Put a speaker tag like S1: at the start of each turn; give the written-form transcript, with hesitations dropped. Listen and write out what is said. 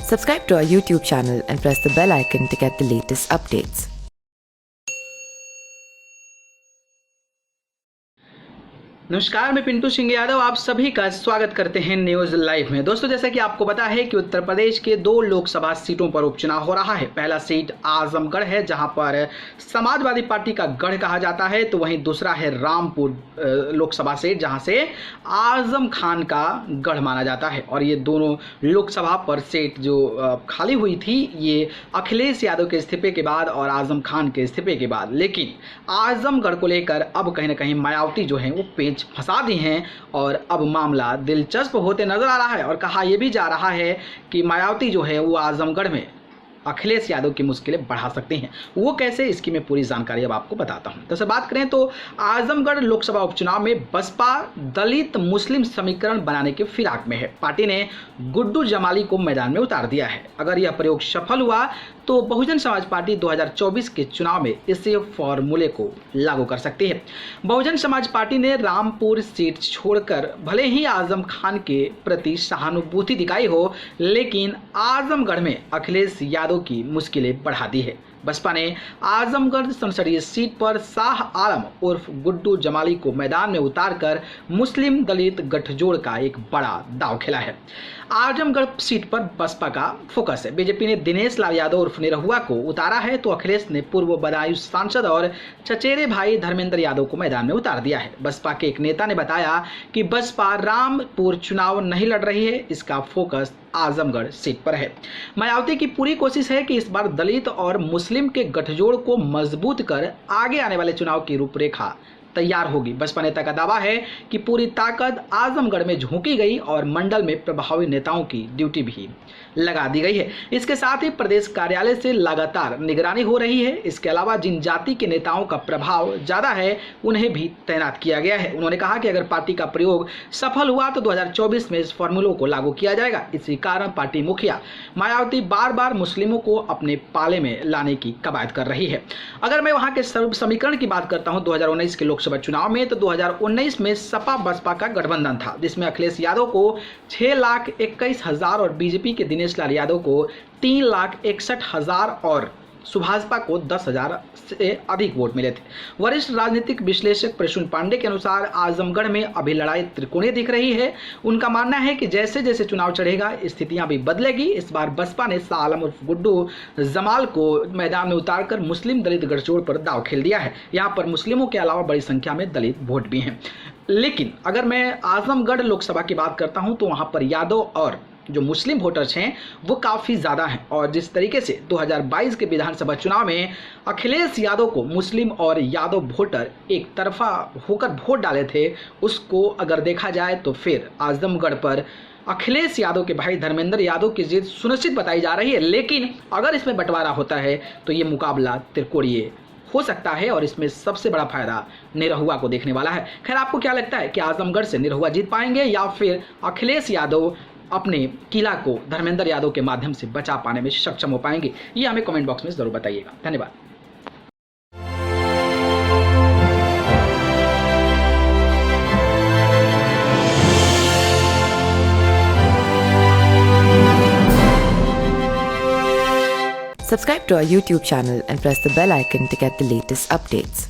S1: Subscribe to our YouTube channel and press the bell icon to get the latest updates.
S2: नमस्कार, मैं पिंटू सिंह यादव आप सभी का स्वागत करते हैं न्यूज लाइव में। दोस्तों, जैसा कि आपको पता है कि उत्तर प्रदेश के 2 लोकसभा सीटों पर उपचुनाव हो रहा है। पहला सीट आजमगढ़ है, जहां पर समाजवादी पार्टी का गढ़ कहा जाता है, तो वहीं दूसरा है रामपुर लोकसभा सीट, जहां से आजम खान का गढ़ माना जाता है। और ये दोनों लोकसभा पर सीट जो खाली हुई थी, ये अखिलेश यादव के इस्तीफे के बाद और आजम खान के इस्तीफे के बाद। लेकिन आजमगढ़ को लेकर अब कहीं ना कहीं मायावती जो है वो पेंच फंसा दी हैं और अब मामला दिलचस्प होते नजर आ रहा है। और कहा यह भी जा रहा है कि मायावती जो है वो आजमगढ़ में अखिलेश यादव की मुश्किलें बढ़ा सकते हैं। वो कैसे, इसकी मैं पूरी जानकारी अब आपको बताता हूं। तो बात करें तो आजमगढ़ लोकसभा उपचुनाव में बसपा दलित मुस्लिम समीकरण बनाने के फिराक में है। पार्टी ने गुड्डू जमाली को मैदान में उतार दिया है। अगर यह प्रयोग सफल हुआ तो बहुजन समाज पार्टी 2024 के चुनाव में इस फॉर्मूले को लागू कर सकती है। बहुजन समाज पार्टी ने रामपुर सीट छोड़कर भले ही आजम खान के प्रति सहानुभूति दिखाई हो, लेकिन आजमगढ़ में अखिलेश यादव की मुश्किलें बढ़ा दी है। बसपा ने आजमगढ़ संसदीय सीट पर शाह आलम उर्फ गुड्डू जमाली को मैदान में उतारकर मुस्लिम दलित गठजोड़ का एक बड़ा दांव खेला है। आजमगढ़ सीट पर बसपा का फोकस है। बीजेपी ने दिनेश लाल यादव उर्फ निरहुआ को उतारा है, तो अखिलेश ने पूर्व बदायूं सांसद और चचेरे भाई धर्मेंद्र यादव को मैदान में उतार दिया है। बसपा के एक नेता ने बताया कि बसपा रामपुर चुनाव नहीं लड़ रही है, इसका फोकस आजमगढ़ सीट पर है। मायावती की पूरी कोशिश है कि इस बार दलित और मुस्लिम के गठजोड़ को मजबूत कर आगे आने वाले चुनाव की रूपरेखा तैयार होगी। बसपा नेता का दावा है कि पूरी ताकत आजमगढ़ में झोंकी गई और मंडल में प्रभावी नेताओं की ड्यूटी भी लगा दी गई है। इसके साथ ही प्रदेश कार्यालय से लगातार निगरानी हो रही है। इसके अलावा जिन जाति के नेताओं का प्रभाव ज्यादा है उन्हें भी तैनात किया गया है। उन्होंने कहा कि अगर पार्टी का प्रयोग सफल हुआ तो 2024 में इस फॉर्मूलों को लागू किया जाएगा। इसी कारण पार्टी मुखिया मायावती बार बार मुस्लिमों को अपने पाले में लाने की कवायद कर रही है। अगर मैं वहां के समीकरण की बात करता हूं 2019 के लोकसभा चुनाव में, तो 2019 में सपा बसपा का गठबंधन था, जिसमें अखिलेश यादव को 6,21,000 और बीजेपी के दिनेश लाल यादव को 3,61,000 और सुभाषपा को 10,000 से अधिक वोट मिले थे। वरिष्ठ राजनीतिक विश्लेषक प्रसून पांडे के अनुसार आजमगढ़ में अभी लड़ाई त्रिकोणीय दिख रही है। उनका मानना है कि जैसे जैसे चुनाव चढ़ेगा स्थितियां भी बदलेगी। इस बार बसपा ने शाह आलम उर्फ गुड्डू जमाल को मैदान में उतारकर मुस्लिम दलित गठजोड़ पर दांव खेल दिया है। यहाँ पर मुस्लिमों के अलावा बड़ी संख्या में दलित वोट भी हैं। लेकिन अगर मैं आजमगढ़ लोकसभा की बात करता हूँ तो वहाँ पर यादव और जो मुस्लिम वोटर्स हैं वो काफ़ी ज़्यादा हैं। और जिस तरीके से 2022 के विधानसभा चुनाव में अखिलेश यादव को मुस्लिम और यादव वोटर एक तरफा होकर वोट डाले थे, उसको अगर देखा जाए तो फिर आजमगढ़ पर अखिलेश यादव के भाई धर्मेंद्र यादव की जीत सुनिश्चित बताई जा रही है। लेकिन अगर इसमें बंटवारा होता है तो ये मुकाबला त्रिकोणीय हो सकता है और इसमें सबसे बड़ा फायदा निरहुआ को देखने वाला है। खैर, आपको क्या लगता है कि आजमगढ़ से निरहुआ जीत पाएंगे या फिर अखिलेश यादव अपने किला को धर्मेंद्र यादव के माध्यम से बचा पाने में सक्षम हो पाएंगे? ये हमें कमेंट बॉक्स में जरूर बताइएगा। धन्यवाद।
S1: Subscribe to our YouTube channel and press the bell icon to get the latest updates.